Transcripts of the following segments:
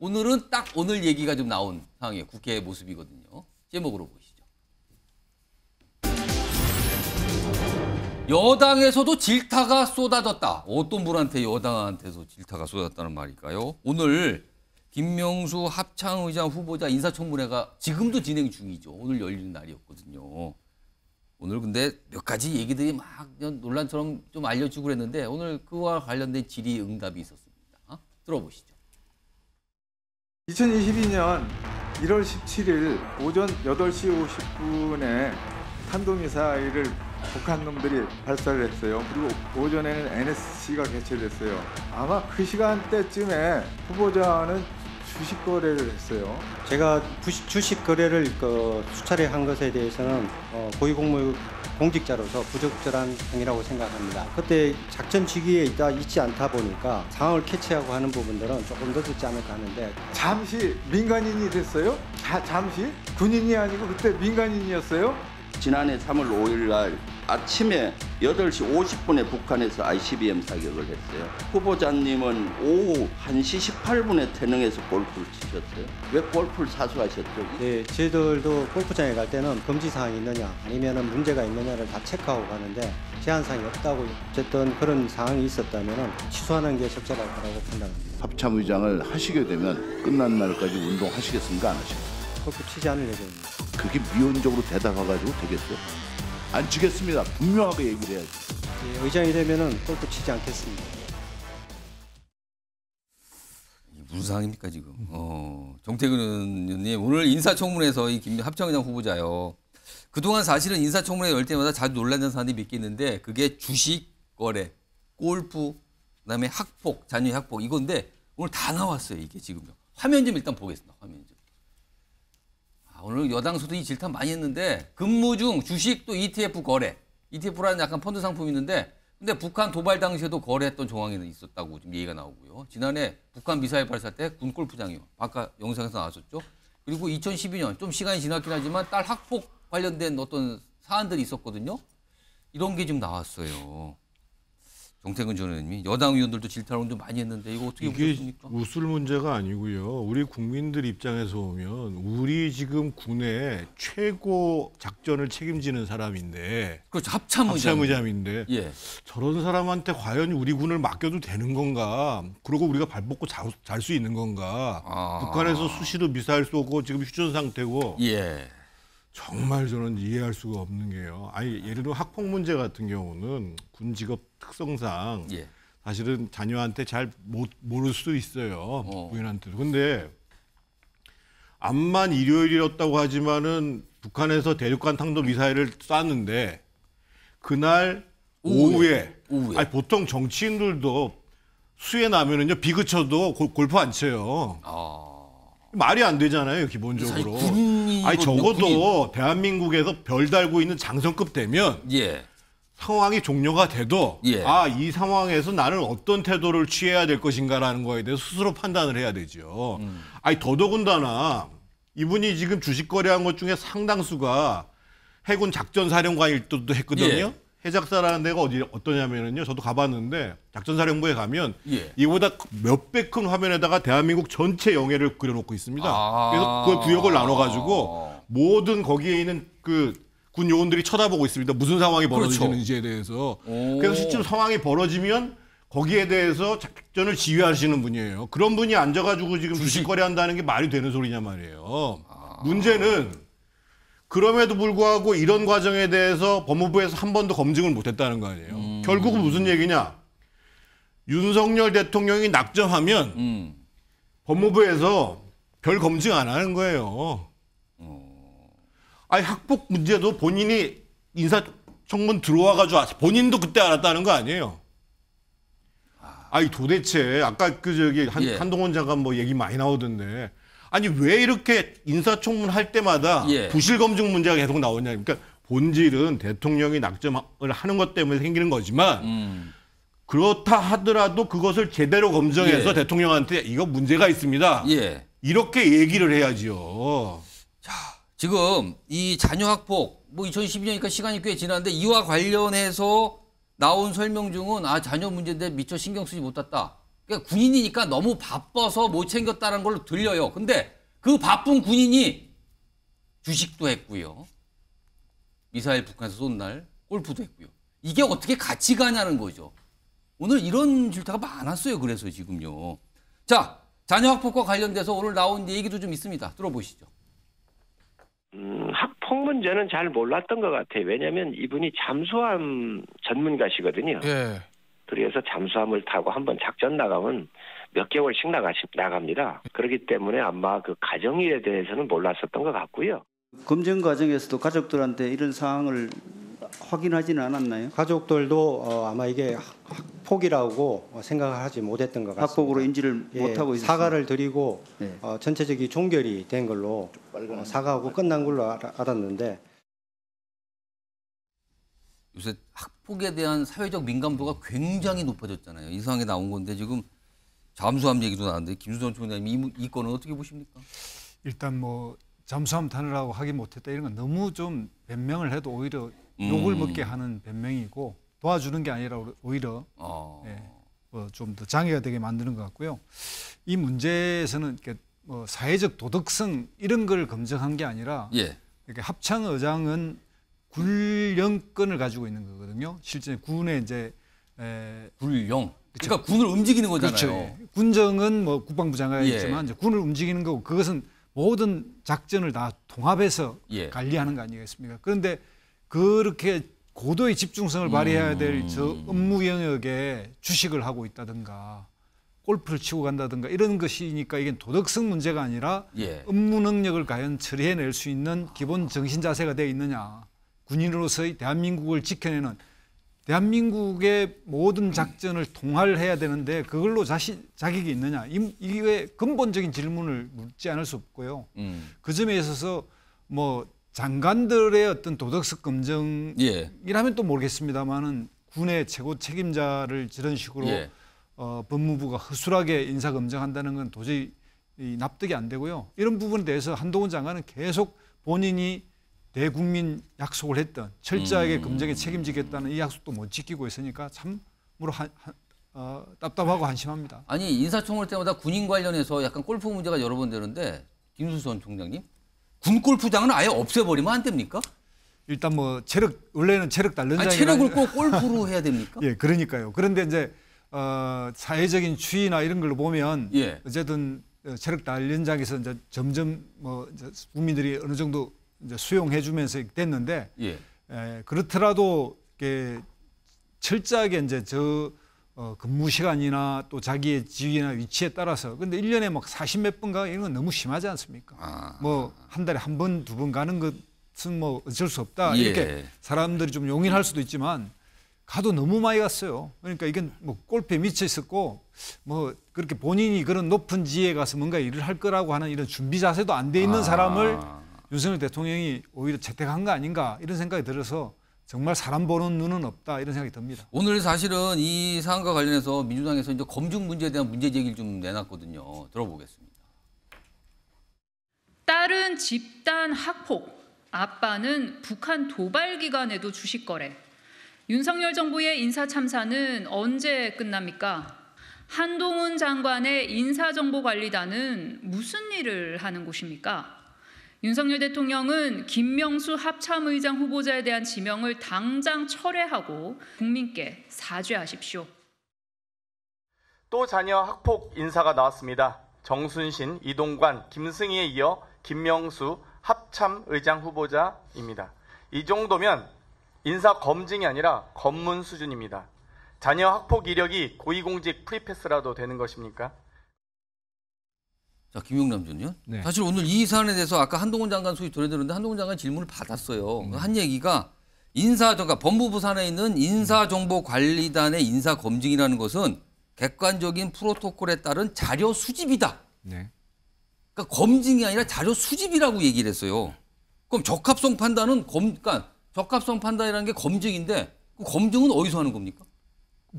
오늘은 딱 오늘 얘기가 좀 나온 상황이에요. 국회의 모습이거든요. 제목으로 보시죠. 여당에서도 질타가 쏟아졌다. 어떤 분한테 여당한테서 질타가 쏟아졌다는 말일까요? 오늘 김명수 합창의장 후보자 인사청문회가 지금도 진행 중이죠. 오늘 열리는 날이었거든요. 오늘 근데 몇 가지 얘기들이 막 논란처럼 좀 알려지고 그랬는데 오늘 그와 관련된 질의응답이 있었습니다. 들어보시죠. 2022년 1월 17일 오전 8시 50분에 탄도미사일을 북한 놈들이 발사를 했어요. 그리고 오전에는 NSC가 개최됐어요. 아마 그 시간대쯤에 후보자는 주식 거래를 했어요. 제가 주식 거래를 수차례 한 것에 대해서는 고위공무 공직자로서 부적절한 행위라고 생각합니다. 그때 작전 지휘에 있지 않다 보니까 상황을 캐치하고 하는 부분들은 조금 늦었지 않을까 하는데 잠시 민간인이 됐어요? 잠시? 군인이 아니고 그때 민간인이었어요? 지난해 3월 5일 날 아침에 8시 50분에 북한에서 ICBM 사격을 했어요. 후보자님은 오후 1시 18분에 태릉에서 골프를 치셨어요. 왜 골프를 사수하셨죠? 네, 저희들도 골프장에 갈 때는 금지사항이 있느냐 아니면 문제가 있느냐를 다 체크하고 가는데 제한사항이 없다고 어쨌든 그런 상황이 있었다면 취소하는 게 적절할 거라고 판단합니다. 합참의장을 하시게 되면 끝난 날까지 운동하시겠습니까? 안 하시겠습니까? 골프 치지 않을 예정입니다. 그렇게 미온적으로 대답해가지고 되겠어요? 안 치겠습니다. 분명하게 얘기를 해야지. 예, 의장이 되면은 골프 치지 않겠습니다. 무슨 상황입니까 지금? 정태근 의원님 오늘 인사청문회에서 이 합창의장 후보자요. 그동안 사실은 인사청문회 열 때마다 자주 논란된 사안이 몇 개 있는데 그게 주식 거래, 골프, 그다음에 학폭, 자녀 학폭 이건데 오늘 다 나왔어요 이게 지금. 화면 좀 일단 보겠습니다. 화면 좀. 오늘 여당에서도 이 질타 많이 했는데 근무 중 주식 또 ETF 거래. ETF라는 약간 펀드 상품이 있는데 근데 북한 도발 당시에도 거래했던 정황이 있었다고 지금 얘기가 나오고요. 지난해 북한 미사일 발사 때 군 골프장이요. 아까 영상에서 나왔었죠. 그리고 2012년 좀 시간이 지났긴 하지만 딸 학폭 관련된 어떤 사안들이 있었거든요. 이런 게 좀 나왔어요. 정태근 전 의원님이 여당 의원들도 질타를 좀 많이 했는데 이거 어떻게 보셨습니까? 이게 웃을 문제가 아니고요. 우리 국민들 입장에서 보면 우리 지금 군의 최고 작전을 책임지는 사람인데 그렇죠. 합참의장인데 예. 저런 사람한테 과연 우리 군을 맡겨도 되는 건가? 그리고 우리가 발 뻗고 잘 수 있는 건가? 북한에서 수시로 미사일 쏘고 지금 휴전 상태고 예. 정말 저는 이해할 수가 없는 게요. 아니 예를 들어 학폭 문제 같은 경우는 군 직업 특성상 예. 사실은 자녀한테 잘 모를 수 있어요. 부인한테도. 근데 암만 일요일이었다고 하지만은 북한에서 대륙간 탄도 미사일을 쐈는데 그날 오후에. 아니 보통 정치인들도 수해 나면은요 비 그쳐도 골프 안 쳐요. 말이 안 되잖아요, 기본적으로. 아니 적어도 대한민국에서 별 달고 있는 장성급 되면 예. 상황이 종료가 돼도 예. 이 상황에서 나는 어떤 태도를 취해야 될 것인가라는 거에 대해서 스스로 판단을 해야 되죠. 아니 더더군다나 이분이 지금 주식 거래한 것 중에 상당수가 해군 작전사령관일 때도 했거든요. 예. 해작사라는 데가 어떠냐면은요. 저도 가봤는데 작전사령부에 가면 예. 이보다 몇배 큰 화면에다가 대한민국 전체 영해를 그려놓고 있습니다. 그래서 그 구역을 나눠가지고 모든 거기에 있는 그 군 요원들이 쳐다보고 있습니다. 무슨 상황이 벌어지는지에 대해서. 그래서 실제로 상황이 벌어지면 거기에 대해서 작전을 지휘하시는 분이에요. 그런 분이 앉아가지고 지금 주식 거래한다는 게 말이 되는 소리냐 말이에요. 문제는 그럼에도 불구하고 이런 과정에 대해서 법무부에서 한 번도 검증을 못했다는 거 아니에요. 결국은 무슨 얘기냐. 윤석열 대통령이 낙점하면 법무부에서 별 검증 안 하는 거예요. 아니 학폭 문제도 본인이 인사청문 들어와가지고 본인도 그때 알았다는 거 아니에요. 아니 도대체 아까 예. 한동훈 장관 뭐 얘기 많이 나오던데 아니 왜 이렇게 인사청문 할 때마다 예. 부실 검증 문제가 계속 나오냐. 그러니까 본질은 대통령이 낙점을 하는 것 때문에 생기는 거지만 그렇다 하더라도 그것을 제대로 검증해서 예. 대통령한테 이거 문제가 있습니다. 예. 이렇게 얘기를 해야지요. 지금 이 자녀 학폭 뭐 2012년이니까 시간이 꽤 지났는데 이와 관련해서 나온 설명 중은 자녀 문제인데 미처 신경 쓰지 못했다. 그러니까 군인이니까 너무 바빠서 못 챙겼다는 걸로 들려요. 근데 그 바쁜 군인이 주식도 했고요. 미사일 북한에서 쏜 날 골프도 했고요. 이게 어떻게 같이 가냐는 거죠. 오늘 이런 질타가 많았어요. 그래서 지금요. 자, 자녀 학폭과 관련돼서 오늘 나온 얘기도 좀 있습니다. 들어보시죠. 학폭 문제는 잘 몰랐던 것 같아요. 왜냐하면 이분이 잠수함 전문가시거든요. 예. 그래서 잠수함을 타고 한번 작전 나가면 몇 개월씩 나갑니다. 그렇기 때문에 아마 그 가정일에 대해서는 몰랐었던 것 같고요. 검증 과정에서도 가족들한테 이런 사항을 확인하지는 않았나요? 가족들도 아마 이게 학폭이라고 생각을 하지 못했던 것 같습니다. 학폭으로 인지를 못하고 있었습니다. 사과를 드리고 네. 전체적인 종결이 된 걸로 사과하고 끝난 걸로 알았는데 요새 학폭에 대한 사회적 민감도가 굉장히 높아졌잖아요. 이 상황에 나온 건데 지금 잠수함 얘기도 나왔는데 김수선 총장님 이 건은 어떻게 보십니까? 일단 뭐 잠수함 타느라고 하기 못했다 이런 건 너무 좀 변명을 해도 오히려 욕을 먹게 하는 변명이고 도와주는 게 아니라 오히려 예, 뭐 좀 더 장애가 되게 만드는 것 같고요. 이 문제에서는 뭐 사회적 도덕성 이런 걸 검증한 게 아니라 예. 이렇게 합창의장은 군령권을 가지고 있는 거거든요. 실제 군의 이제 군령. 그러니까 군을 움직이는 거잖아요. 그렇죠. 예. 군정은 뭐 국방부 장관이 예. 있지만 이제 군을 움직이는 거고 그것은 모든 작전을 다 통합해서 예. 관리하는 거 아니겠습니까? 그런데 그렇게 고도의 집중성을 발휘해야 될 저 업무 영역에 주식을 하고 있다든가 골프를 치고 간다든가 이런 것이니까 이게 도덕성 문제가 아니라 예. 업무 능력을 과연 처리해낼 수 있는 기본 정신 자세가 되어 있느냐. 군인으로서의 대한민국을 지켜내는 대한민국의 모든 작전을 통할해야 되는데 그걸로 자격이 있느냐. 이게 근본적인 질문을 묻지 않을 수 없고요. 그 점에 있어서 뭐 장관들의 어떤 도덕성 검증이라면 또 모르겠습니다만은 군의 최고 책임자를 저런 식으로 예. 법무부가 허술하게 인사 검증한다는 건 도저히 납득이 안 되고요. 이런 부분에 대해서 한동훈 장관은 계속 본인이 대국민 약속을 했던 철저하게 검증에 책임지겠다는 이 약속도 못 지키고 있으니까 참으로 답답하고 한심합니다. 아니 인사청문회 때마다 군인 관련해서 약간 골프 문제가 여러 번 되는데 김수선 총장님 군 골프장은 아예 없애버리면 안 됩니까? 일단 뭐 원래는 체력 단련장이 체력을 꼭 골프로 해야 됩니까? 예, 그러니까요. 그런데 이제 사회적인 추이나 이런 걸로 보면 예. 어쨌든 체력 단련장에서 이제 점점 뭐 이제 국민들이 어느 정도 이제 수용해주면서 됐는데 예. 그렇더라도 이렇게 철저하게 이제 근무 시간이나 또 자기의 지위나 위치에 따라서 근데 1년에 막 40몇 번 가 이런 건 너무 심하지 않습니까? 뭐 한 달에 한 번, 두 번 가는 것은 뭐 어쩔 수 없다. 예. 이렇게 사람들이 좀 용인할 수도 있지만 가도 너무 많이 갔어요. 그러니까 이건 뭐 골프에 미쳐 있었고 뭐 그렇게 본인이 그런 높은 지위에 가서 뭔가 일을 할 거라고 하는 이런 준비 자세도 안 돼 있는 사람을 윤석열 대통령이 오히려 채택한 거 아닌가 이런 생각이 들어서 정말 사람 보는 눈은 없다 이런 생각이 듭니다. 오늘 사실은 이 사안과 관련해서 민주당에서 이제 검증 문제에 대한 문제 제기를 좀 내놨거든요. 들어보겠습니다. 딸은 집단 학폭, 아빠는 북한 도발 기간에도 주식 거래. 윤석열 정부의 인사 참사는 언제 끝납니까? 한동훈 장관의 인사정보관리단은 무슨 일을 하는 곳입니까? 윤석열 대통령은 김명수 합참의장 후보자에 대한 지명을 당장 철회하고 국민께 사죄하십시오. 또 자녀 학폭 인사가 나왔습니다. 정순신, 이동관, 김승희에 이어 김명수 합참의장 후보자입니다. 이 정도면 인사 검증이 아니라 검문 수준입니다. 자녀 학폭 이력이 고위공직 프리패스라도 되는 것입니까? 자, 김용남 전 의원. 네. 사실 오늘 이 사안에 대해서 아까 한동훈 장관 소위 전해드렸는데 한동훈 장관 질문을 받았어요. 한 얘기가 그러니까 법무부 산하에 있는 인사정보관리단의 인사검증이라는 것은 객관적인 프로토콜에 따른 자료 수집이다. 네. 그러니까 검증이 아니라 자료 수집이라고 얘기를 했어요. 그럼 적합성 판단은 그러니까 적합성 판단이라는 게 검증인데 그 검증은 어디서 하는 겁니까?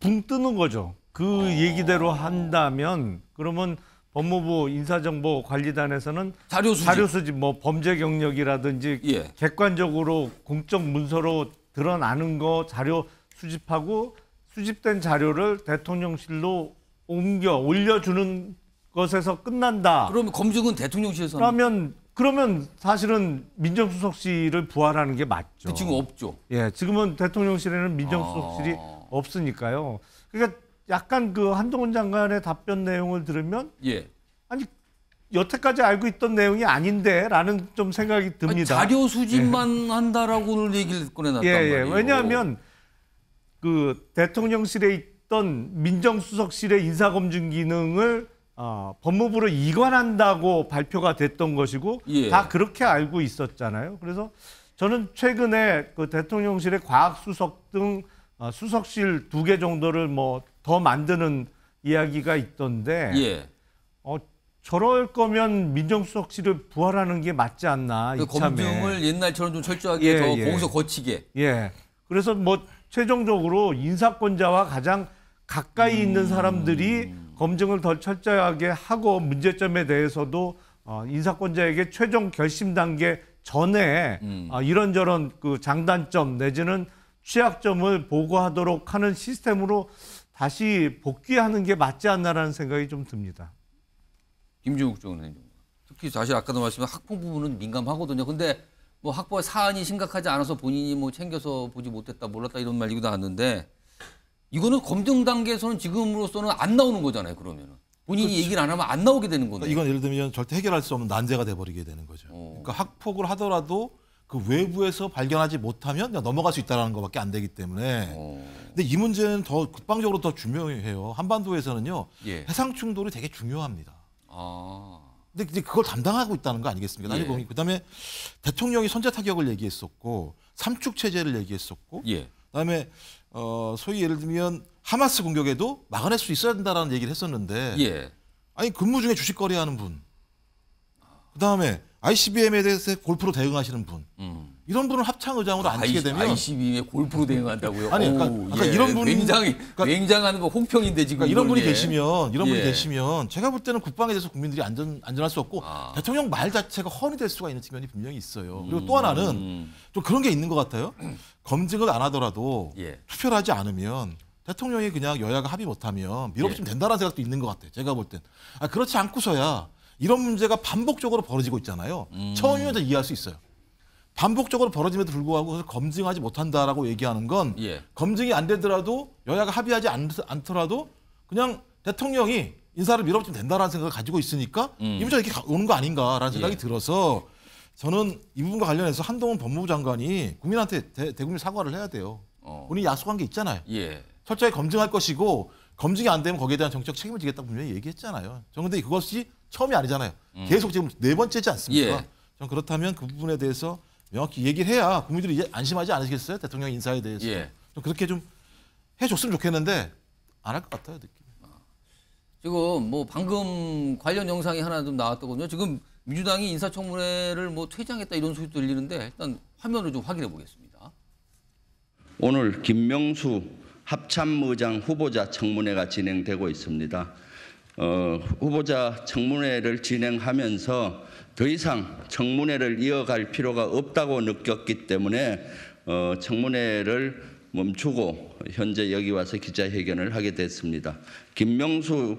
붕 뜨는 거죠. 그 얘기대로 한다면 그러면 법무부 인사정보관리단에서는 자료 수집 뭐 범죄 경력이라든지 예. 객관적으로 공적 문서로 드러나는 거 자료 수집하고 수집된 자료를 대통령실로 올려주는 것에서 끝난다. 그러면 검증은 대통령실에서 하는 그러면 사실은 민정수석실을 부활하는 게 맞죠. 지금 없죠. 예, 지금은 대통령실에는 민정수석실이 없으니까요. 그러니까 약간 그 한동훈 장관의 답변 내용을 들으면 예. 아니 여태까지 알고 있던 내용이 아닌데라는 좀 생각이 듭니다. 아니, 자료 수집만 한다라고 오늘 얘기를 꺼내놨단 말이에요. 왜냐하면 그 대통령실에 있던 민정수석실의 인사검증 기능을 법무부로 이관한다고 발표가 됐던 것이고 다 그렇게 알고 있었잖아요. 그래서 저는 최근에 그 대통령실의 과학수석 등 수석실 2개 정도를 뭐 더 만드는 이야기가 있던데 저럴 거면 민정수석실을 부활하는 게 맞지 않나 그 이참에. 검증을 옛날처럼 좀 철저하게 더 거기서 거치게. 그래서 뭐 최종적으로 인사권자와 가장 가까이 있는 사람들이 검증을 더 철저하게 하고 문제점에 대해서도 인사권자에게 최종 결심 단계 전에 이런저런 그 장단점 내지는 취약점을 보고하도록 하는 시스템으로 다시 복귀하는 게 맞지 않나라는 생각이 좀 듭니다. 김종욱 의원님, 특히 사실 아까도 말씀하신 학폭 부분은 민감하거든요. 근데 뭐 학폭 사안이 심각하지 않아서 본인이 뭐 챙겨서 보지 못했다, 몰랐다 이런 말 얘기도 나왔는데 이거는 검증 단계에서는 지금으로서는 안 나오는 거잖아요. 그러면은 본인이 얘기를 안 하면 안 나오게 되는 건데. 이건 예를 들면 절대 해결할 수 없는 난제가 돼버리게 되는 거죠. 그러니까 학폭을 하더라도 그 외부에서 발견하지 못하면 그냥 넘어갈 수 있다는 것밖에 안 되기 때문에. 근데 이 문제는 더 국방적으로 더 중요해요. 한반도에서는요 해상 충돌이 되게 중요합니다. 근데 이제 그걸 담당하고 있다는 거 아니겠습니까? 그다음에 대통령이 선제 타격을 얘기했었고 삼축 체제를 얘기했었고, 그다음에 소위 예를 들면 하마스 공격에도 막아낼 수 있어야 된다라는 얘기를 했었는데, 아니 근무 중에 주식 거래하는 분, 그다음에 ICBM에 대해서 골프로 대응하시는 분, 이런 분을 합창의장으로 앉히게 되면 ICBM에 골프로 대응한다고요? 아니, 그러니까 이런 분이 굉장한 거 홍평인데 지금. 그러니까 이런 분이 계시면 제가 볼 때는 국방에 대해서 국민들이 안전할 수 없고 대통령 말 자체가 허위 될 수가 있는 측면이 분명히 있어요. 그리고 또 하나는 좀 그런 게 있는 것 같아요. 검증을 안 하더라도 투표를 하지 않으면 대통령이 그냥 여야가 합의 못하면 밀어붙이면 된다는 생각도 있는 것 같아요. 제가 볼 땐. 그렇지 않고서야 이런 문제가 반복적으로 벌어지고 있잖아요. 처음이면 더 이해할 수 있어요. 반복적으로 벌어짐에도 불구하고 검증하지 못한다라고 얘기하는 건 검증이 안 되더라도 여야가 합의하지 않더라도 그냥 대통령이 인사를 밀어붙이면 된다라는 생각을 가지고 있으니까 이 문제가 이렇게 오는 거 아닌가라는 생각이 들어서 저는 이 부분과 관련해서 한동훈 법무부 장관이 국민한테 대국민 사과를 해야 돼요. 본인이 약속한 게 있잖아요. 철저히 검증할 것이고 검증이 안 되면 거기에 대한 정치적 책임을 지겠다고 분명히 얘기했잖아요. 그런데 그것이 처음이 아니잖아요. 계속 지금 4번째지 않습니까? 저는 그렇다면 그 부분에 대해서 명확히 얘기를 해야 국민들이 안심하지 않으시겠어요? 대통령 인사에 대해서. 좀 그렇게 좀 해줬으면 좋겠는데 안 할 것 같아요, 느낌이. 지금 뭐 방금 관련 영상이 하나 좀 나왔더군요. 지금 민주당이 인사청문회를 뭐 퇴장했다 이런 소리도 들리는데 일단 화면으로 좀 확인해 보겠습니다. 오늘 김명수 합참의장 후보자 청문회가 진행되고 있습니다. 후보자 청문회를 진행하면서 더 이상 청문회를 이어갈 필요가 없다고 느꼈기 때문에 청문회를 멈추고 현재 여기 와서 기자회견을 하게 됐습니다. 김명수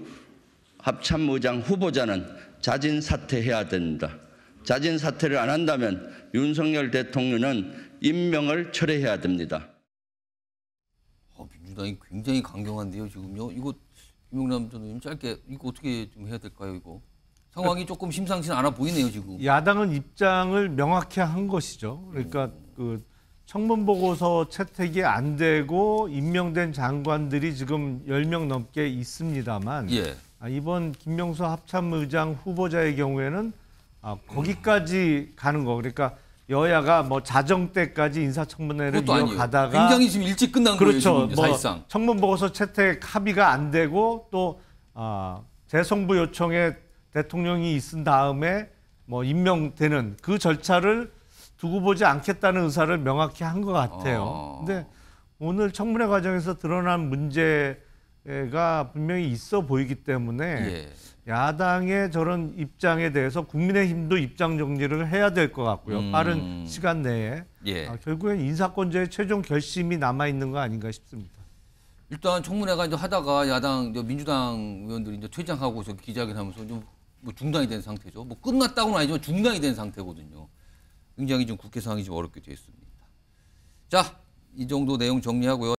합참의장 후보자는 자진 사퇴해야 됩니다. 자진 사퇴를 안 한다면 윤석열 대통령은 임명을 철회해야 됩니다. 민주당이 굉장히 강경한데요, 지금요. 이거 김용남 전 의원님 짧게 이거 어떻게 좀 해야 될까요, 이거? 상황이 조금 심상치 않아 보이네요, 지금. 야당은 입장을 명확히 한 것이죠. 그러니까 그 청문 보고서 채택이 안 되고 임명된 장관들이 지금 10명 넘게 있습니다만 이번 김명수 합참의장 후보자의 경우에는 거기까지 가는 거. 그러니까 여야가 뭐 자정 때까지 인사청문회를 이어가다가 굉장히 지금 일찍 끝난 거예요, 지금 사실상. 청문 보고서 채택 합의가 안 되고 또 재송부 요청에 대통령이 있은 다음에 뭐 임명되는 그 절차를 두고 보지 않겠다는 의사를 명확히 한 것 같아요. 근데 오늘 청문회 과정에서 드러난 문제가 분명히 있어 보이기 때문에 야당의 저런 입장에 대해서 국민의힘도 입장 정리를 해야 될 것 같고요. 빠른 시간 내에 결국엔 인사권자의 최종 결심이 남아 있는 거 아닌가 싶습니다. 일단 청문회가 이제 하다가 야당 민주당 의원들이 이제 퇴장하고 저기 기자회견하면서 좀 뭐 중단이 된 상태죠. 뭐 끝났다고는 아니지만 중단이 된 상태거든요. 굉장히 좀 국회 상황이 좀 어렵게 되어 있습니다. 자, 이 정도 내용 정리하고요.